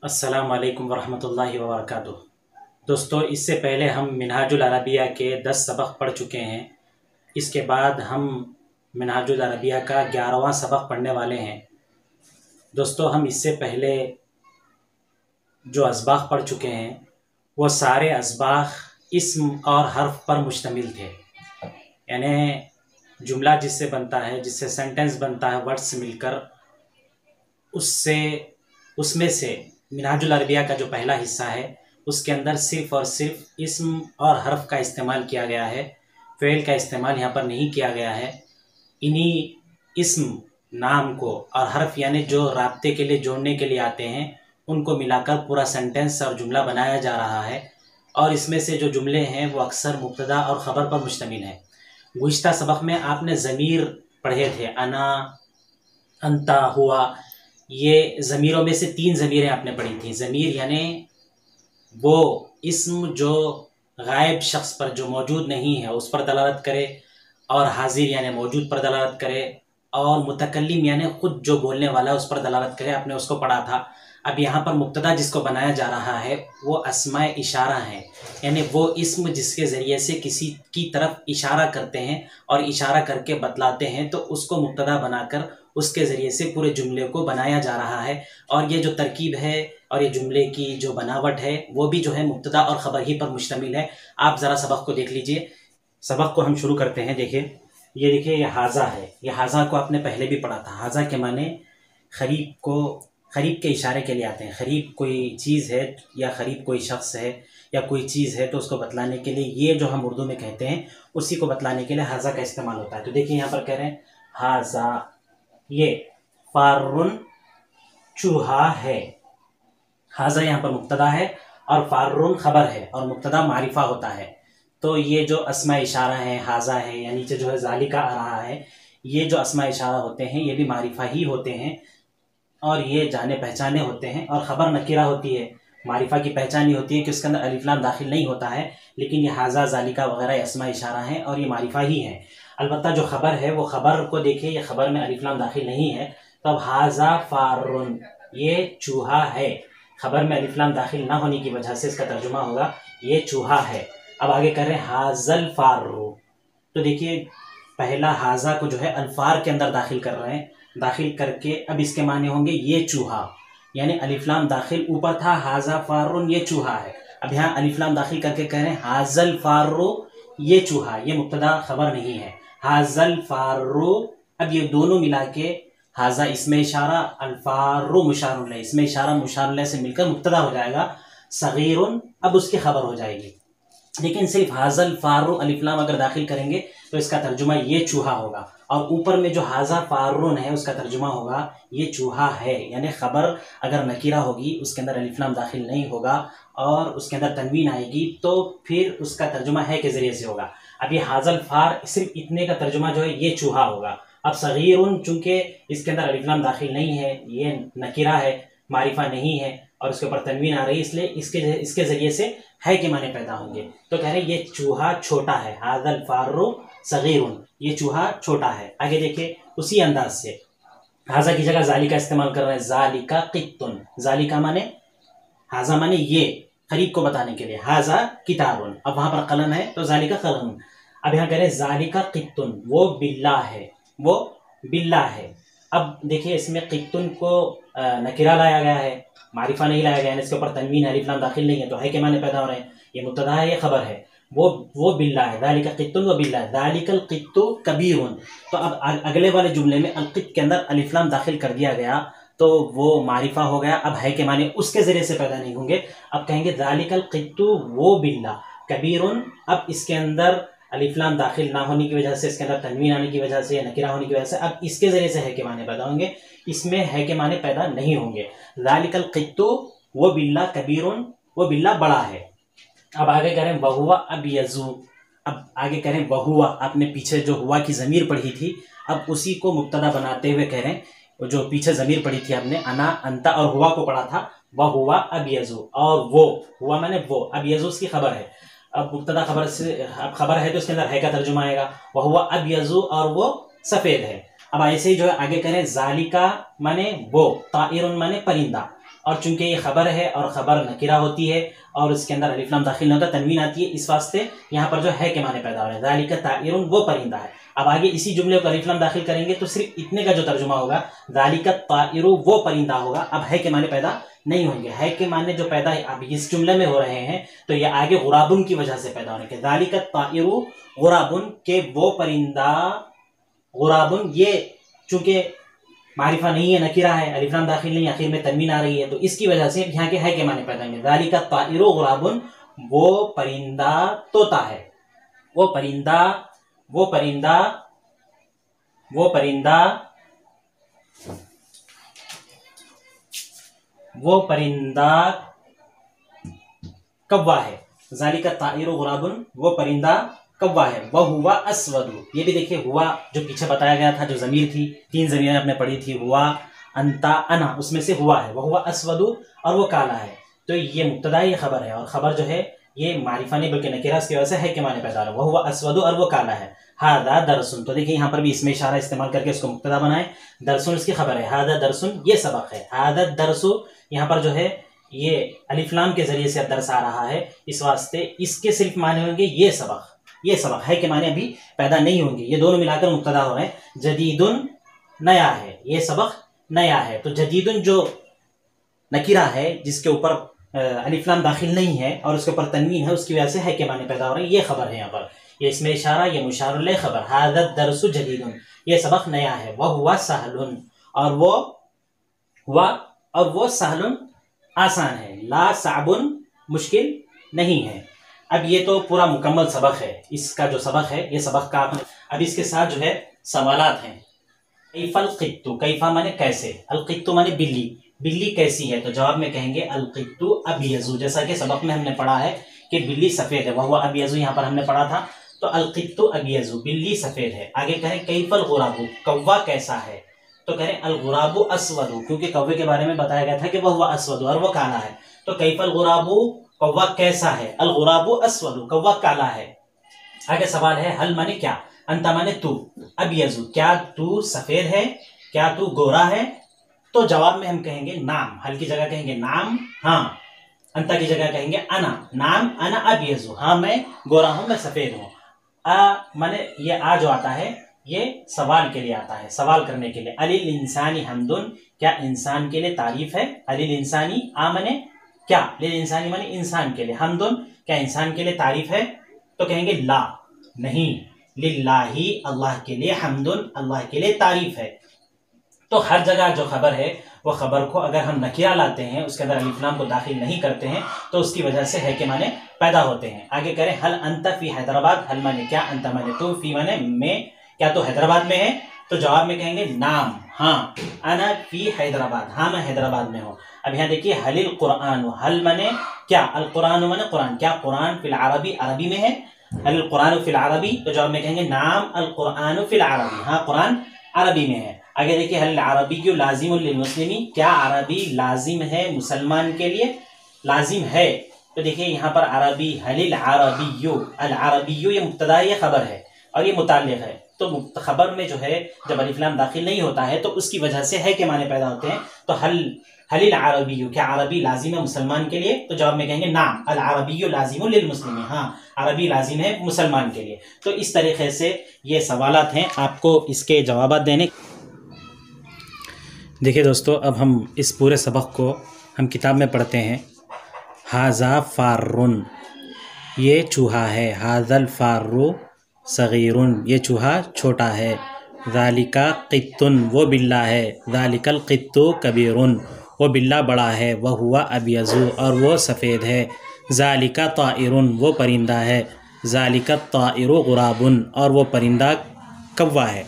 अस्सलाम वालेकुम वरहमतुल्लाहि वबरकातुह। दोस्तों, इससे पहले हम मिनहाजुल अरबिया के 10 सबक पढ़ चुके हैं। इसके बाद हम मिनहाजुल अरबिया का 11वां सबक पढ़ने वाले हैं। दोस्तों, हम इससे पहले जो असबाक़ पढ़ चुके हैं वो सारे असबाक़ इस्म और हर्फ पर मुश्तमिल थे। यानी जुमला जिससे बनता है, जिससे सेंटेंस बनता है, वर्ड्स मिलकर उसमें से मिनहाजुल अरबिया का जो पहला हिस्सा है उसके अंदर सिर्फ़ और सिर्फ इस्म और हर्फ का इस्तेमाल किया गया है। फ़ेल का इस्तेमाल यहाँ पर नहीं किया गया है। इन्हीं इस्म नाम को और हर्फ यानी जो राब्ते के लिए जोड़ने के लिए आते हैं उनको मिलाकर पूरा सेंटेंस और जुमला बनाया जा रहा है। और इसमें से जो जुमले हैं वो अक्सर मुब्तदा और ख़बर पर मुश्तमिल हैं। गुज़िश्ता सबक में आपने ज़मीर पढ़े थे, अना, अंता, हुआ। ये ज़मीरों में से 3 ज़मीरें आपने पढ़ी थी। ज़मीर यानी वो इस्म जो गायब शख्स पर, जो मौजूद नहीं है, उस पर दलालत करे, और हाजिर यानी मौजूद पर दलालत करे, और मुतकल्लिम यानी ख़ुद जो बोलने वाला है उस पर दलालत करे। आपने उसको पढ़ा था। अब यहाँ पर मुब्तदा जिसको बनाया जा रहा है वो अस्माए इशारा है, यानी वो इस्म जिसके ज़रिए से किसी की तरफ इशारा करते हैं और इशारा करके बतलाते हैं, तो उसको मुब्तदा बनाकर उसके ज़रिए से पूरे जुमले को बनाया जा रहा है। और ये जो तरकीब है और ये जुमले की जो बनावट है वो भी जो है मुब्तदा और ख़बर ही पर मुश्तमिल है। आप ज़रा सबक को देख लीजिए। सबक को हम शुरू करते हैं। देखिए, ये हाजा है। ये हाजा को आपने पहले भी पढ़ा था। हाजा के माने ख़रीब के इशारे के लिए आते हैं। ख़रीब कोई चीज़ है या ख़रीब कोई शख्स है या कोई चीज़ है तो उसको बतलाने के लिए ये जो हम उर्दू में कहते हैं उसी को बतलाने के लिए हाजा का इस्तेमाल होता है। तो देखिए यहाँ पर कह रहे हैं हाजा, ये फारुन चूहा है। हाजा यहाँ पर मुब्तदा है और फारुन ख़बर है और मुब्तदा मारिफा होता है। तो ये जो अस्मा इशारा है, हाजा है, या नीचे जो है ज़ालिका आ रहा है, ये जो अस्मा इशारा होते हैं ये भी मारिफा ही होते हैं और ये जाने पहचाने होते हैं। और ख़बर नकीरा होती है। मारिफा की पहचान ये होती है कि उसके अंदर अलिफ लाम दाखिल नहीं होता है, लेकिन ये हाजा, ज़ालिका वगैरह अस्मा इशारा हैं और ये मारिफा ही है। अलबत्ता जो ख़बर है वो ख़बर को देखिए, ये ख़बर में अलिफ लाम दाखिल नहीं है। तो अब हाजा फारुन, ये चूहा है। ख़बर में अलिफ लाम दाखिल ना होने की वजह से इसका तर्जुमा होगा ये चूहा है। अब आगे कर रहे हैं हाजल फारू। तो देखिए, पहला हाजा को जो है अल्फार के अंदर दाखिल कर रहे हैं। दाखिल करके अब इसके माने होंगे ये चूहा, यानी अलिफ लाम दाखिल ऊपर था, हाजा फारुन, ये चूहा है। अब यहाँ अलिफ लाम दाखिल करके कह रहे हैं हाजल फारू, ये चूहा। ये मुब्तदा ख़बर नहीं है। हाजल फारू, अब ये दोनों मिला के हाजा इसमें इशारा, अल्फारू मुशारुल्लाह, इसमें इशारा मुशारुल्लाह से मिलकर मुब्तदा हो जाएगा। सगीरुन अब उसकी ख़बर हो जाएगी। लेकिन सिर्फ हाजल फारू अलिफ लाम अगर दाखिल करेंगे तो इसका तर्जुमा ये चूहा होगा। और ऊपर में जो हाजा फारुन है उसका तर्जुमा होगा ये चूहा है। यानी ख़बर अगर नकीरा होगी, उसके अंदर अलिफ लाम दाखिल नहीं होगा और उसके अंदर तनवीन आएगी, तो फिर उसका तर्जुमा है के ज़रिए से होगा। अब ये हाजल फार, सिर्फ इतने का तर्जुमा जो है ये चूहा होगा। अब सगीरुन चूँकि इसके अंदर अलिफ लाम दाखिल नहीं है, ये नकीरा है, मारिफा नहीं है और उसके ऊपर तनवीन आ रही है, इसलिए इसके ज़रिए से है के माने पैदा होंगे। तो कह रहे हैं ये चूहा छोटा है। हाजल फारू सगीरुन, ये चूहा छोटा है। आगे देखिए, उसी अंदाज से हाजा की जगह ज़ालिका इस्तेमाल कर रहे हैं। ज़ालिका क़ित्तुन, ज़ालिका माने हाजा माने ये, क़रीब को बताने के लिए। हाजा किताबुन, अब वहाँ पर कलम है तो ज़ालिका कलम। अब यहाँ कह रहे हैं ज़ालिका क़ित्तुन, वो बिल्ला है, वो बिल्ला है। अब देखिए, इसमें क़ित्तुन को नकीरा लाया गया है, मारिफा नहीं लाया गया है, इसके ऊपर तनवीन अलिफ लाम दाखिल नहीं है, तो है के माने पैदा हो रहे हैं। ये मुब्तदा है, ये ख़बर है। वो बिल्ला है। ज़ालिका क़ित्तुन व बिल्ला है। ज़ालिकल क़ित्तु कबीरुन, तो अब अगले वाले जुमले में अल-क़ित्त के अंदर अलिफ लाम दाखिल कर दिया गया तो वो मारिफा हो गया। अब है के माने उसके ज़रिए से पैदा नहीं होंगे। अब कहेंगे ज़ालिकल क़ित्तु वो बिल्ला कबीरुन। अब इसके अंदर अलिफ लाम दाखिल ना होने की वजह से, इसके अंदर तनवीन आने की वजह से या नकीरा होने की वजह से अब इसके ज़रिए से है के माने पैदा होंगे, इसमें है के माने पैदा नहीं होंगे। ज़ालिकल क़ित्तु वो बिल्ला कबीरुन, वो बिल्ला बड़ा है। अब आगे करें वहुवा अब यजू। अब आगे करें वहुवा, आपने पीछे जो हुआ की ज़मीर पढ़ी थी, अब उसी को मुब्तदा बनाते हुए कह रहे हैं जो पीछे ज़मीर पढ़ी थी आपने, अना, अंता और हुआ को पढ़ा था। वहुवा अब यजू, और वो, हुआ माने वो, अब यजू उसकी ख़बर है। अब मुब्तदा ख़बर से, अब ख़बर है तो उसके अंदर है का तर्जुमा आएगा। वहुवा अब यजू, और वो सफ़ेद है। अब ऐसे ही जो है आगे करें ज़ालिका माने वो, ताइरुन माने परिंदा, और चूंकि ये खबर है और खबर नकीरा होती है और इसके अंदर अलिफ लाम दाखिल नहीं होता, तनवीन आती है, इस वास्ते यहाँ पर जो है के माने पैदा हो रहे हैं। ज़ालिका ताइरुन वो परिंदा है। अब आगे इसी जुमले को अलिफ लाम दाखिल करेंगे तो सिर्फ इतने का जो तर्जुमा होगा ज़ालिका ताइरु वो परिंदा होगा। अब है के माने पैदा नहीं होंगे। है के माने जो पैदा अब इस जुमले में हो रहे हैं तो ये आगे गुराबुन की वजह से पैदा होने के। ज़ालिका ताइरु गुराबुन के वो परिंदा, गुराबुन ये चूंकि मारिफा नहीं है, नकीरा है, अलिफ लाम दाखिल नहीं, आखिर में तनवीन आ रही है, तो इसकी वजह से यहाँ के है के माने पैदा होंगे। ज़ालिका ताइरु गुराबुन वो परिंदा तोता है, वो परिंदा वो परिंदा वो परिंदा वो परिंदा कव्वा है। ज़ालिका ताइरु गुराबुन वो परिंदा कव्वा है। वह हुआ अस्वदु, ये भी देखिए हुआ जो पीछे बताया गया था, जो ज़मीर थी, 3 ज़मीरें आपने पढ़ी थी, हुआ, अंता, अना, उसमें से हुआ है। वह हुआ अस्वदु और वो काला है। तो ये मुब्तदा ये खबर है और खबर जो है ये मारिफा नहीं बल्कि नकीरा, इसकी वजह से है के माने पैदा हो रहा है। वह हुआ अस्वदु और वो काला है। हादा दरसुन, तो देखिए यहाँ पर भी इसमें इशारा इस्तेमाल करके इसको मुब्तदा बनाए। दरसुन इसकी खबर है, हादा दरसुन ये सबक है। हादा दरसु यहाँ पर जो है ये अलिफ लाम के जरिए से दर्स आ रहा है, इस वास्ते इसके सिर्फ माने होंगे ये सबक, ये सबक है के माने अभी पैदा नहीं होंगे। ये दोनों मिलाकर मुब्तदा हो रहे हैं। जदीदुन नया है, ये सबक नया है। तो जदीदुन जो नकीरा है जिसके ऊपर अलिफ लाम दाखिल नहीं है और उसके ऊपर तनवीन है, उसकी वजह से है के माने पैदा हो रहे हैं। ये खबर है यहाँ पर, ये इसमें इशारा, ये मुशारुल खबर। हादा दरसु जदीदुन ये सबक नया है। वह हुआ सहलुन और वो सहलुन आसान है। ला साबुन मुश्किल नहीं है। अब ये तो पूरा मुकम्मल सबक है, इसका जो सबक है ये सबक का आपने अब इसके साथ जो है सवालात हैं। कैफल क़ित्तु, कैफा माने कैसे, अल क़ित्तु माने बिल्ली, बिल्ली कैसी है, तो जवाब में कहेंगे अल क़ित्तु अबयज़ु। जैसा कि सबक में हमने पढ़ा है कि बिल्ली सफ़ेद है, वह हुआ अबयज़ु, यहाँ पर हमने पढ़ा था, तो अल क़ित्तु अबयज़ु बिल्ली सफ़ेद है। आगे कहें कैफल गुराबु कौवा कैसा है, तो कहें अल गुराबु अस्वदु, क्योंकि कौवे के बारे में बताया गया था कि वह हुआ अस्वदु और वह काला है। तो कैफल गुराबु कौवा कैसा है, अल गुराबु अस्वदु कौवा काला है। आगे सवाल है हल माने क्या, अंता माने तू, अबयज़ु क्या तू सफेद है, क्या तू गोरा है, तो जवाब में हम कहेंगे नाम। हल की जगह कहेंगे नाम, हाँ। अंता की जगह कहेंगे अना, नाम अना अबयज़ु, हाँ मैं गोरा हूं, मैं सफेद हूं। माने ये आ जो आता है ये सवाल के लिए आता है, सवाल करने के लिए। अलिल इंसानी हमदुन क्या इंसान के लिए तारीफ है, अलिल इंसानी आ माने क्या, लिल इंसानी माने इंसान के लिए, हमदुन क्या इंसान के लिए तारीफ है, तो कहेंगे ला नहीं, लिल्लाही अल्लाह के लिए, हमदुन अल्लाह के लिए तारीफ है। तो हर जगह जो खबर है वो खबर को अगर हम नकीरा लाते हैं, उसके अंदर अलिफ लाम को दाखिल नहीं करते हैं, तो उसकी वजह से है के माने पैदा होते हैं। आगे करें हल अंत फी हैदराबाद, हल माने क्या, अंत माने तो, फी माने में, क्या तो हैदराबाद में है, तो जवाब में कहेंगे नाम, हाँ। अना फी हैदराबाद, हाँ मैं हैदराबाद में हूँ। अब यहाँ देखिए हलिल कुरान, हल माने क्या, अल कुरान माने कुरान, क्या कुरान फिल अरबी अरबी में है, हल कुरान फिल अरबी, तो जवाब में कहेंगे नाम अल कुरान फिल अरबी, हाँ कुरान अरबी में है। आगे देखिए हल अरबी क्यों लाजिम लिल मुस्लिमी, क्या अरबी लाजिम है मुसलमान के लिए, लाजिम है, तो देखिए यहाँ पर अरबी, हलिल अरबिय्यु, अल अरबिय्यु ये मुब्तदा ये खबर है और ये मुताल्लिक़ है। तो खबर में जो है जब अलिफ लाम दाखिल नहीं होता है तो उसकी वजह से है के माने पैदा होते हैं। तो हलिल अरबिय्यु क्या अरबी लाजिम है मुसलमान के लिए, तो जवाब में कहेंगे नाम अल अरबिय्यु लाजिमुन लिल मुस्लिमीन, हाँ अरबी लाजिम है मुसलमान के लिए। तो इस तरीके से ये सवालात हैं, आपको इसके जवाब देने। देखिए दोस्तों, अब हम इस पूरे सबक को हम किताब में पढ़ते हैं। हाजा फारुन ये चूहा है, हाजल फारू सगीरुन ये चूहा छोटा है। ज़ालिका क़ित्तुन वो बिल्ला है, ज़ालिकल क़ित्तु कबीरुन वो बिल्ला बड़ा है। वह हुआ अबयज़ु और वो सफ़ेद है। ज़ालिका ताइरुन वो परिंदा है, ज़ालिका ताइरु गुराबुन और वो परिंदा कव्वा है,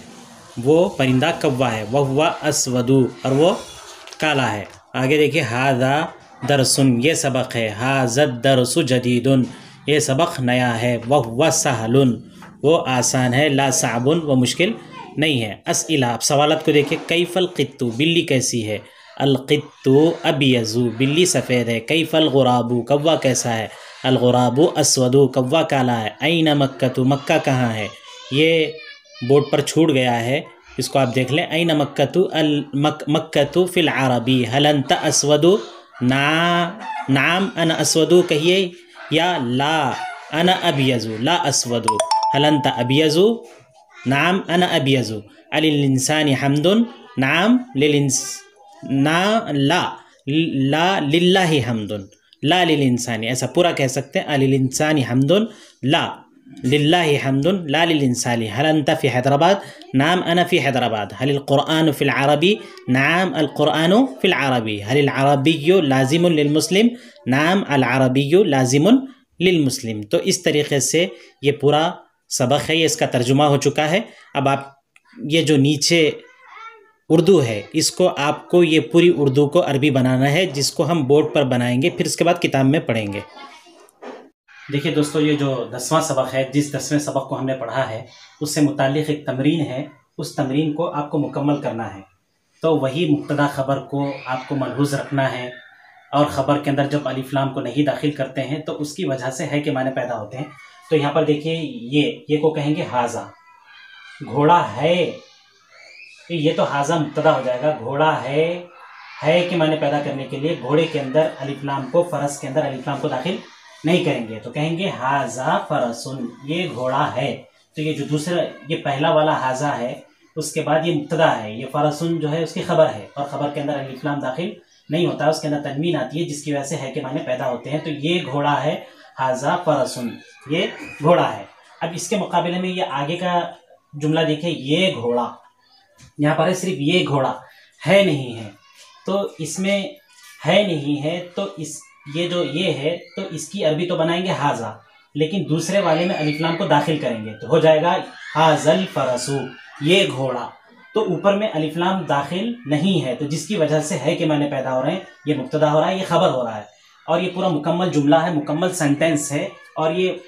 वो परिंदा कव्वा है। वह हुआ अस्वदु और वो काला है। आगे देखिए हाज़ा दरसुन ये सबक है, हाज़द दरसु जदीदुन ये सबक नया है। वह हुआ सहलुन वो आसान है, ला साबुन वो मुश्किल नहीं है। अस्इला आप सवालत को देखिए, कैफल क़ित्तु बिल्ली कैसी है, अल क़ित्तु अबयज़ु बिल्ली सफ़ेद है। कैफल गुराबु कव्वा कैसा है, अल गुराबु अस्वदु कव्वा काला है। ऐन मक्कतु मक्का कहाँ है, ये बोर्ड पर छूट गया है, इसको आप देख लें। ऐन मक्कतु अल मक्कतु फ़िल अरबी, हल अंत अस्वदु नाम अना अस्वदु कहिए, या ला अना अबियजु ला अस्वदु, हल अंत अबियजु, नाम अना अबियजु, अलिल इंसानी हम्दुन, नाम ला लिल्लाहि हम्दुन, ला लिल इंसानी, ऐसा पूरा कह सकते हैं। अलिल इंसानी हम्दुन, ला लिल्लाहि हम्दुन, ला लिल इंसानी। हल अंत फी हैदराबाद, नाम अना फी हैदराबाद। हलिल कुरान फिल अरबी, नाम अल कुरान फिल अरबी। हलिल अरबिय्यु लाजिमुन लिल मुस्लिम, नाम अल अरबिय्यु लाजिमुन लिल मुस्लिम। तो इस तरीके से ये पूरा सबक है, ये इसका तर्जुमा हो चुका है। अब आप ये जो नीचे उर्दू है, इसको आपको ये पूरी उर्दू को अरबी बनाना है, जिसको हम बोर्ड पर बनाएंगे, फिर उसके बाद किताब में पढ़ेंगे। देखिए दोस्तों, ये जो 10वां सबक है, जिस 10वें सबक को हमने पढ़ा है, उससे मुताल्लिक़ एक तमरीन है। उस तमरीन को आपको मुकम्मल करना है। तो वही मुब्तदा ख़बर को आपको मलहूज़ रखना है, और ख़बर के अंदर जब अलिफ लाम को नहीं दाखिल करते हैं तो उसकी वजह से है के माने पैदा होते हैं। तो यहाँ पर देखिए, ये को कहेंगे हाजा, घोड़ा है, ये तो हाजा मुब्तदा हो जाएगा। घोड़ा है के माने पैदा करने के लिए घोड़े के अंदर अलिफ लाम को, फ़रस के अंदर अलिफ लाम को दाखिल नहीं करेंगे, तो कहेंगे हाजा फ़रसुन, ये घोड़ा है। तो ये जो दूसरा, ये पहला वाला हाजा है, उसके बाद ये मुब्तदा है, ये फ़रसुन जो है उसकी ख़बर है, और ख़बर के अंदर अलिफ लाम दाखिल नहीं होता, उसके अंदर तनवीन आती है, जिसकी वजह से है के माने पैदा होते हैं। तो ये घोड़ा है, हाजा फ़रसुन, ये घोड़ा है। अब इसके मुकाबले में ये आगे का जुमला देखिए, ये घोड़ा, यहाँ पर है सिर्फ ये घोड़ा, है नहीं है, तो इसमें है नहीं है, तो ये जो ये है, तो इसकी अरबी तो बनाएंगे हाजा, लेकिन दूसरे वाले में अलिफ लाम को दाखिल करेंगे, तो हो जाएगा हाजल फ़रसु, ये घोड़ा। तो ऊपर में अलिफ लाम दाखिल नहीं है, तो जिसकी वजह से है के माने पैदा हो रहे हैं, ये मुब्तदा हो रहा है, ये खबर हो रहा है, और ये पूरा मुकम्मल जुमला है, मुकम्मल सेंटेंस है। और ये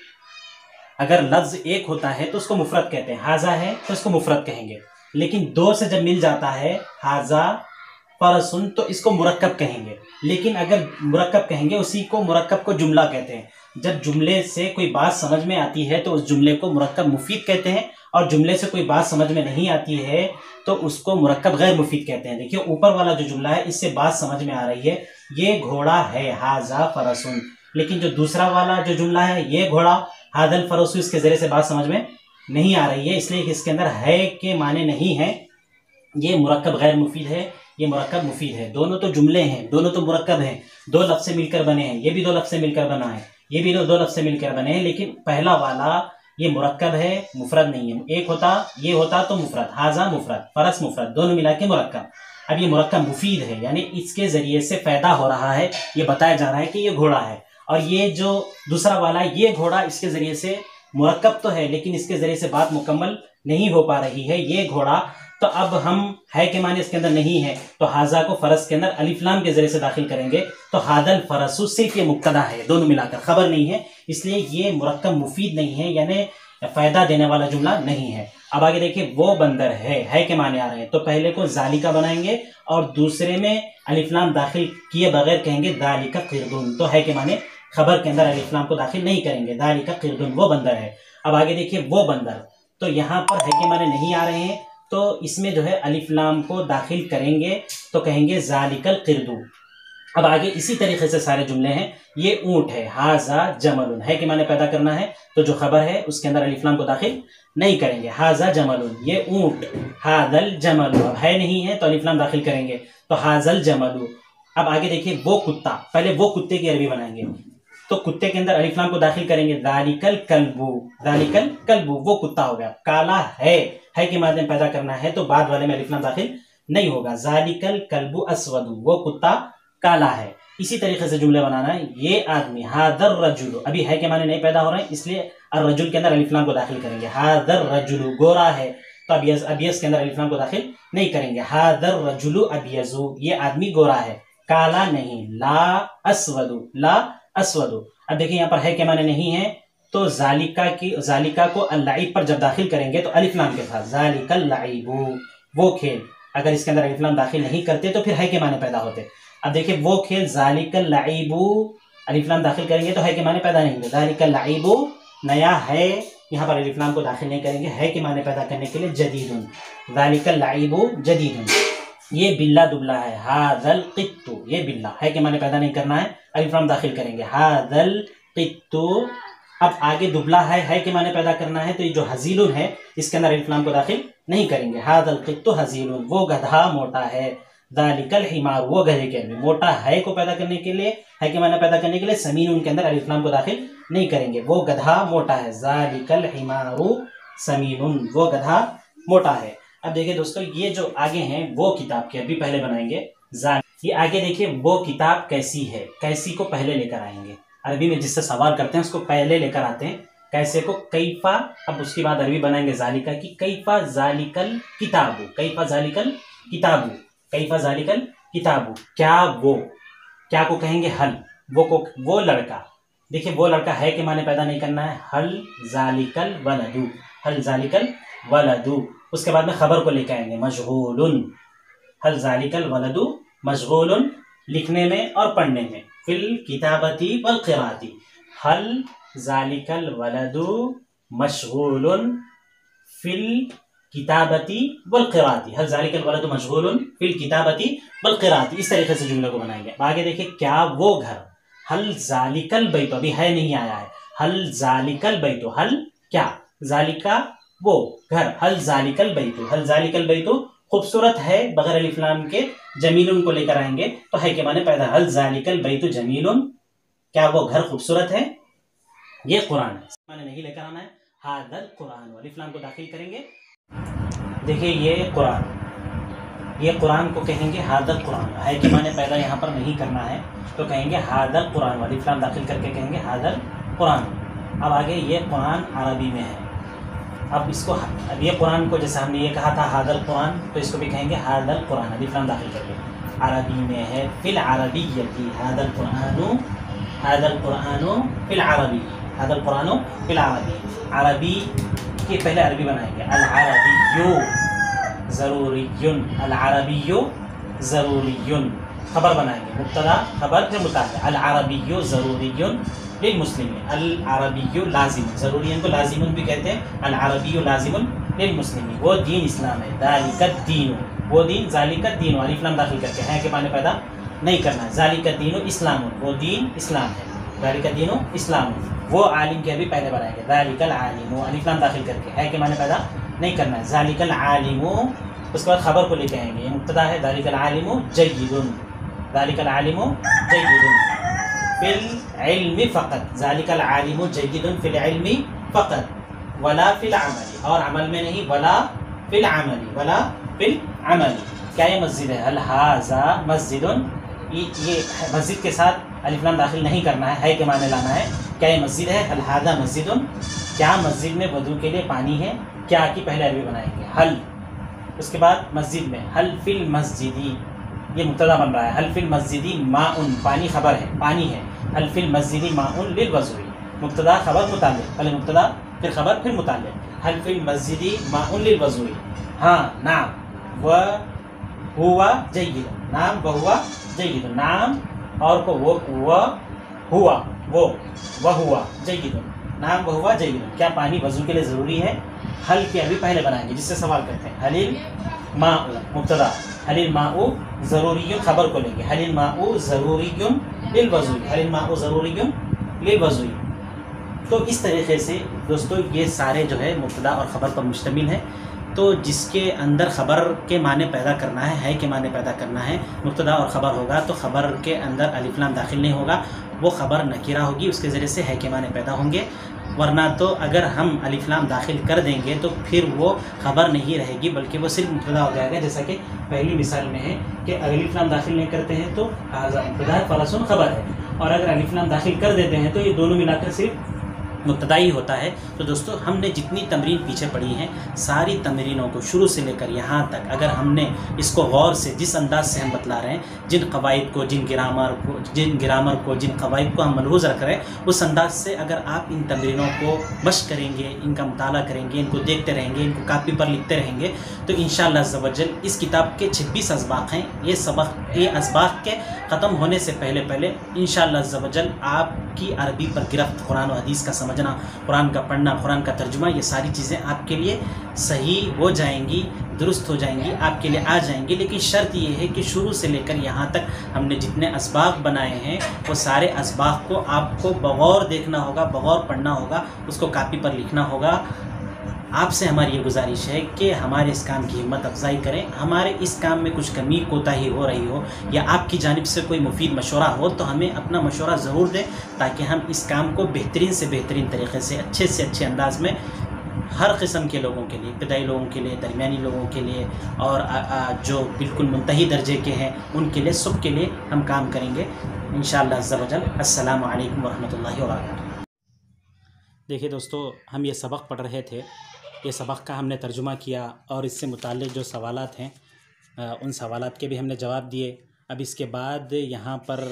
अगर लफ्ज़ एक होता है तो उसको मुफरत कहते हैं, हाजा है तो इसको मुफरत कहेंगे, लेकिन दो से जब मिल जाता है, हाजा फ़रसुन, तो इसको मुरक्कब कहेंगे। लेकिन अगर मुरक्कब कहेंगे, उसी को मुरक्कब को जुमला कहते हैं। जब जुमले से कोई बात समझ में आती है तो उस जुमले को मुरक्कब मुफीद कहते हैं, और जुमले से कोई बात समझ में नहीं आती है तो उसको मुरक्कब गैर मुफीद कहते हैं। देखिए, ऊपर वाला जो जुमला है, इससे बात समझ में आ रही है, ये घोड़ा है, हाजा फ़रसुन। लेकिन जो दूसरा वाला जो जुमला है, ये घोड़ा हादल फ़रसु, इसके ज़रिए से बात समझ में नहीं आ रही है, इसलिए कि इसके अंदर है के माने नहीं है, ये मुरक्कब गैर मुफीद है, ये मुरक्कब मुफीद है। दोनों तो जुमले हैं, दोनों तो मुरक्कब हैं, दो लफ्ज़ से मिलकर बने हैं, ये भी दो लफ्ज़ से मिलकर बना है, ये भी दो लफ्ज़ से मिलकर बने हैं, लेकिन पहला वाला ये मुरक्कब है, मुफरद नहीं है। एक होता, ये होता तो मुफरद, हाजा मुफरद, फ़रस मुफरद, दोनों मिला के मुरक्कब। अब ये मुरक्कब मुफीद है, यानी इसके ज़रिए से फ़ायदा हो रहा है, ये बताया जा रहा है कि ये घोड़ा है। और ये जो दूसरा वाला है, ये घोड़ा, इसके ज़रिए से मुरक्कब तो है, लेकिन इसके ज़रिए से बात मुकम्मल नहीं हो पा रही है, ये घोड़ा। तो अब हम है के माने इसके अंदर नहीं है, तो हाजा को फ़रस के अंदर अलिफ लाम के ज़रिए से दाखिल करेंगे, तो हादल फ़रसु सिर्फ ये मुब्तदा है, दोनों मिलाकर खबर नहीं है, इसलिए ये मुरक्कब मुफीद नहीं है, यानी फ़ायदा देने वाला जुमला नहीं है। अब आगे देखिए, वो बंदर है के माने आ रहे हैं, तो पहले को ज़ालिका बनाएंगे और दूसरे में अलिफ लाम दाखिल किए बगैर कहेंगे ज़ालिका क़िरदुन, तो है के माने खबर के अंदर अलिफ लाम को दाखिल नहीं करेंगे, ज़ालिका क़िरदुन, वो बंदर है। अब आगे देखिए, वो बंदर, तो यहाँ पर है के माने नहीं आ रहे हैं, तो इसमें जो है अलिफ लाम को दाखिल करेंगे, तो कहेंगे ज़ालिकल क़िरदु। अब आगे इसी तरीके से सारे जुमले हैं। ये ऊँट है, हाजा जमलुन, है के माने पैदा करना है, तो जो खबर है उसके अंदर अलिफ लाम को दाखिल नहीं करेंगे, हाजा जमलुन, ये ऊँट, हादल जमलु, अब है नहीं है तो अलिफ लाम दाखिल करेंगे, तो हाजल जमलु। अब आगे देखिए, वो कुत्ता, पहले वो कुत्ते की अरबी बनाएंगे, तो कुत्ते के अंदर अलिफ लाम को दाखिल करेंगे, ज़ालिकल कल्बु, ज़ालिकल कल्बु, वो कुत्ता हो गया। काला है के माध्यम पैदा करना है, तो बाद वाले में अलिफ लाम दाखिल नहीं होगा, ज़ालिकल कल्बु अस्वदु, वो कुत्ता काला है। इसी तरीके से जुमले बनाना है। ये आदमी, हादर रजुलु, अभी है के माने नहीं पैदा हो रहे हैं, इसलिए रजुल के अंदर अलिफ लाम को दाखिल करेंगे, हादर रजुलु, गोरा है, तो अबियस के अंदर अलिफ लाम को दाखिल नहीं करेंगे, हादर रजुलु अबियजु, ये आदमी गोरा है, काला नहीं, ला अस्वदु, ला अस्वदु। अब देखिए, यहाँ पर है के माने नहीं है, तो ज़ालिका को अल-लाइब पर जब दाखिल करेंगे तो अलिफ लाम के साथ, ज़ालिकल लाइबु, वो खेल। अगर इसके अंदर अलिफ लाम दाखिल नहीं करते तो फिर है के माने पैदा होते। अब देखिए, वो खेल, ज़ालिकल लाइबु, अलिफ लाम दाखिल करेंगे तो है के माने पैदा नहीं होंगे, ज़ालिकल लाइबु, नया है, यहाँ पर अलिफ लाम को दाखिल नहीं करेंगे, है के माने पैदा करने के लिए जदीदुन, ज़ालिकल लाइबु जदीदुन। ये बिल्ला दुबला है, हादल क़ित्तु, ये बिल्ला है के माने पैदा नहीं करना है, अलिफ लाम दाखिल करेंगे, हादल क़ित्तु। अब आगे दुबला है के माने पैदा करना है, तो ये जो हजीलुन है इसके अंदर अलिफ लाम को दाखिल नहीं करेंगे, हादल क़ित्तु हजीलुन, वो गधा मोटा है, ज़ालिकल हिमार, वो गधे के अंदर, मोटा है को पैदा करने के लिए, है के माने पैदा करने के लिए समीनुन के अंदर अलिफ लाम को दाखिल नहीं करेंगे, वो गधा मोटा है, ज़ालिकल हिमारु समीनुन, वो गधा मोटा है। अब देखिए दोस्तों, ये जो आगे हैं वो किताब के अभी पहले बनाएंगे, ये आगे देखिए वो किताब कैसी है, कैसी को पहले लेकर आएंगे, अरबी में जिससे सवाल करते हैं उसको पहले लेकर आते हैं, कैसे को कैफा, अब उसके बाद अरबी बनाएंगे जालिका की, कैफा जालिकल किताबु, कैफा जालिकल किताबु, कैफा जालिकल किताबु, क्या वो, क्या को कहेंगे हल, वो को वो लड़का, देखिए वो लड़का है के माने पैदा नहीं करना है, हल जालिकल वलदु, हल जालिकल वलदु। उसके बाद में खबर को लेकर आएंगे, मशगूलुन, हल जालिकल वलदु मशगूलुन, लिखने में और पढ़ने में, फिल किताबती वल क़िराअती, हल जालिकल वलदु मशगूलुन फिल किताबती वल क़िराअती, हल जालिकल वलदु मशगूलुन फिल किताबती वल क़िराअती, इस तरीके से जुमले को बनाएंगे। आगे देखिए, क्या वो घर, हल जालिकल बैतु, अभी है नहीं आया है, हल जालिकल बैतु, हल क्या, जालिका वो घर, हल जालिकल बैतु, हल जालिकल बैतु खूबसूरत है बगैर अलिफ लाम के, जमीलुन को लेकर आएंगे तो है के माने पैदा, हल जालिकल बैतु जमीलुन, क्या वो घर खूबसूरत है, ये कुरान है, माने नहीं लेकर आना है, हादल कुरान, अलिफ लाम को दाखिल करेंगे। देखिए ये कुरान को कहेंगे हादल कुरान, है के माने पैदा यहाँ पर नहीं करना है तो कहेंगे हादल कुरान, अलिफ लाम दाखिल करके कहेंगे हादल कुरान। अब आगे ये कुरान अरबी में है, अब इसको, अब ये कुरान को जैसे हमने ये कहा था हादल कुरान, तो इसको भी कहेंगे हादल कुरान, अलिफ लाम दाखिल करके, अरबी में है, फिल अरबिय्यति, हादल कुरानु, हादल कुरानु फिल अरबी, हादल कुरानु फिल अरबी, अरबी के पहले अरबी बनाएंगे, अल अरबिय्यु ज़रूरियुन, अल अरबिय्यु ज़रूरियुन, खबर बनाएंगे, मुब्तदा खबर फिर मुताल्लिक़, अल अरबिय्यु ज़रूरियुन लिल मुस्लिमीन, अल अरबिय्यु लाज़िमुन, ज़रूरियन को लाज़िमुन भी कहते हैं, अल अरबिय्यु लाज़िमुन लिल मुस्लिमीन, वो दीन इस्लाम है, ज़ालिकद दीन, वो दीन, ज़ालिकद दीन, अलिफ लाम दाखिल करके हैं के माने पैदा नहीं करना है, ज़ालिकद दीनु इस्लाम, वो दीन इस्लाम है, ज़ालिकद दीनु इस्लाम, वो आलिम के अभी पहले बनाएंगे, ज़ालिकल आलिमु, अलिफ लाम दाखिल करके है के माने पैदा नहीं करना है, ज़ालिकल आलिमु। उसके बाद खबर को लेके आएंगे, ये मुब्तदा है, ज़ालिकल आलिमु जय्यिदुन, ज़ालिकल आलिमु जय्यिदुन फिल इल्मी फ़क़त, ज़ालिकल आलिमु जय्यिदुन फिल इल्मी फ़क़त, वला फिल अमली, और अमल में नहीं, वला फिल अमली, वला फिल अमली। क्या ये मस्जिद है, हल हाज़ा मस्जिदुन, ये मस्जिद के साथ अलिफ लाम दाखिल नहीं करना है के माने लाना है, क्या ये मस्जिद है, हल हाज़ा मस्जिदुन, क्या मस्जिद में वज़ू के लिए पानी है, क्या की पहले अरबी बनाएंगे, हल। उसके बाद मस्जिद में, हल फिल मस्जिदी, ये मुब्तदा बन रहा है, हल फिल मस्जिदी माउन, पानी खबर है, पानी है, हल फिल मस्जिदी माउन लिल वज़ूई, मुब्तदा खबर मुताल्लिक़, पहले मुब्तदा फिर खबर फिर मुताल्लिक़, हल फिल मस्जिदी माउन लिल वज़ूई, हाँ नाम, व हुआ जय्यिद, नाम व हुआ जय्यिद, नाम और को वो हुआ, वो व हुआ जय्यिद, नाम व हुआ जय्यिद, क्या पानी वज़ू के लिए ज़रूरी है, हल के अभी पहले बनाएंगे जिससे सवाल करते हैं, हलिल माउ मुब्तदा, हलिल माउ ज़रूरियुन, खबर को लेंगे, हलिल माउ ज़रूरियुन लिल वज़ूई, हलिल माउ ज़रूरियुन लिल वज़ूई। तो इस तरीके से दोस्तों ये सारे जो है मुब्तदा और ख़बर पर मुश्तमिल है, तो जिसके अंदर ख़बर के माने पैदा करना है के माने पैदा करना है, मुब्तदा और ख़बर होगा तो ख़बर के अंदर अलिफ लाम दाखिल नहीं होगा, वो ख़बर नकीरा होगी, उसके ज़रिए से है के माने पैदा होंगे, वरना तो अगर हम अलिफ लाम दाखिल कर देंगे तो फिर वो ख़बर नहीं रहेगी बल्कि वो सिर्फ मुब्तदा हो जाएगा, जैसा कि पहली मिसाल में है कि अलिफ लाम दाखिल नहीं करते हैं तो हाज़ा मुब्तदा फ़लसुन ख़बर है, और अगर अलिफ लाम दाखिल कर देते हैं तो ये दोनों मिलाकर सिर्फ मुब्तदा ही होता है। तो दोस्तों हमने जितनी तमरीन पीछे पढ़ी हैं सारी तमरीनों को शुरू से लेकर यहाँ तक अगर हमने इसको गौर से जिस अंदाज से हम बतला रहे हैं, जिन कवायद को जिन ग्रामर को जिन कवायद को हम मलहूज़ रख रहे हैं उस अंदाज से अगर आप इन तमरीनों को मश्क करेंगे, इनका मुताला करेंगे, इनको देखते रहेंगे, इनको कापी पर लिखते रहेंगे तो इंशाअल्लाह अज़्ज़ व जल इस किताब के 26 असबाक़ हैं, ये असबाक़ के ख़त्म होने से पहले इंशाअल्लाह अज़्ज़ व जल आपकी अरबी पर गिरफ्त कुरान और हदीस का समझ समझना, कुरान का पढ़ना, कुरान का तर्जुमा, ये सारी चीज़ें आपके लिए सही हो जाएंगी, दुरुस्त हो जाएंगी, आपके लिए आ जाएंगी। लेकिन शर्त ये है कि शुरू से लेकर यहाँ तक हमने जितने असबाब बनाए हैं वो सारे असबाब को आपको बगौर देखना होगा, बगौर पढ़ना होगा, उसको कापी पर लिखना होगा। आपसे हमारी ये गुजारिश है कि हमारे इस काम की हिम्मत अफजाई करें। हमारे इस काम में कुछ कमी कोताही हो रही हो या आपकी जानिब से कोई मुफीद मशवरा हो तो हमें अपना मशवरा ज़रूर दें, ताकि हम इस काम को बेहतरीन से बेहतरीन तरीके से अच्छे अंदाज में हर किस्म के लोगों के लिए, इब्तदाई लोगों के लिए, दरमियानी लोगों के लिए और जो बिल्कुल मुंतही दर्जे के हैं उनके लिए, सब के लिए हम काम करेंगे इंशाअल्लाह अज़्ज़ा वजल। अस्सलामु अलैकुम वरहमतुल्लाहि वबरकातुहू। देखिए दोस्तों, हम ये सबक पढ़ रहे थे, ये सबक का हमने तर्जुमा किया और इससे मुताल्लिक़ जो सवालात हैं उन सवालात के भी हमने जवाब दिए। अब इसके बाद यहाँ पर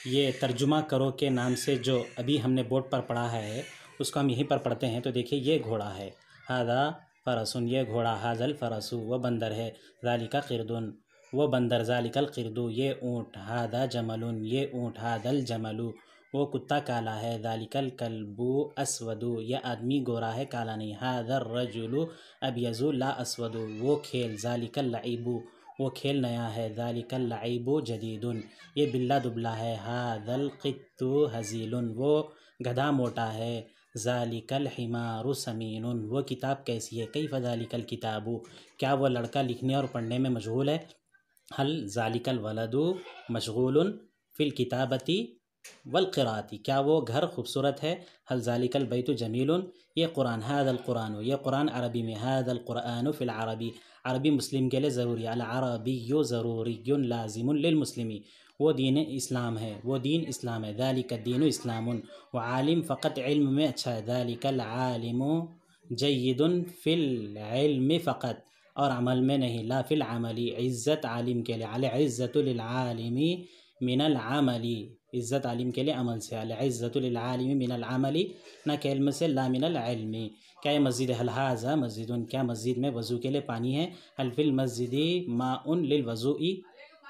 ये तर्जुमा करो के नाम से जो अभी हमने बोर्ड पर पढ़ा है उसको हम यहीं पर पढ़ते हैं। तो देखिए, ये घोड़ा है, हादा फ़रसुन, ये घोड़ा, हाजल फ़रसु, वो बंदर है, ज़ालिका क़िरदुन, वो बंदर, ज़ालिकल क़िरदु, ये ऊँट, हादा जमलुन, ये ऊँट, हादल जमलु, वो कुत्ता काला है, ज़ालिकल कल्बु अस्वदु, यह आदमी गोरा है, काला नहीं, हादर रजुलु अबयज़ु ला अस्वदु, वो खेल, ज़ालिकल लईबु, वो खेल नया है, ज़ालिकल लईबु जदीदुन, ये बिल्ला दुबला है, हादल क़ित्तु हज़ीलुन, वो गधा मोटा है, ज़ालिकल हिमारु समीनुन, वो किताब कैसी है, कैफ़ ज़ालिकल किताबु, क्या वो लड़का लिखने और पढ़ने में मशगूल है, हल ज़ालिकल वलदु मशगूलुन फ़िल किताबती वल क़िराअती, क्या वो घर खूबसूरत है, हल ज़ालिकल बैतु जमीलुन, ये कुरान, हादल कुरान, ये कुरान अरबी में, हादल कुरान फ़िल अरबी, अरबी मुस्लिम के लिए ज़रूरी, अल अरबिय्यु ज़रूरियुन लाज़िमुन लिल मुस्लिमी, वो दीन इस्लाम है, वो दीन इस्लाम है, ज़ालिका दीनु इस्लामुन, व आलिम फ़क़त इल्म में अच्छा है, ज़ालिकल आलिमु जय्यिदुन फ़िल इल्मि फ़क़त, और अमल में नहीं, ला फ़िल अमली, इज़्ज़त आलिम के लिए, अल इज़्ज़तु लिल आलिमी मिनल अमली, इज़्ज़त आलिम के लिए अमल से, अल इज़्ज़तु लिल आलिमी मिनल अमली, न के इल्म से, ला मिनल इल्मी। क्या ये मस्जिद है, हल हाज़ा मस्जिदुन, क्या मस्जिद में वज़ू के लिए पानी है, हल फ़िल मस्जिदी माउन लिल वज़ूई,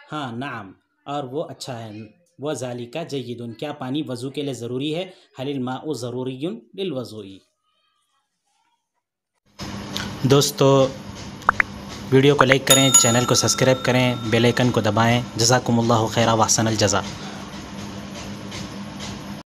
हाँ नाम, और वो अच्छा है, वह ज़ालिका जय्यिदुन, क्या पानी वज़ू के लिए ज़रूरी है, हलिल माउ ज़रूरियुन लिल वज़ूई। दोस्तों, वीडियो को लाइक करें, चैनल को सब्सक्राइब करें, बेल आइकन को दबाएं। जज़ाकुमुल्लाहु खैरा व अहसनल जज़ा।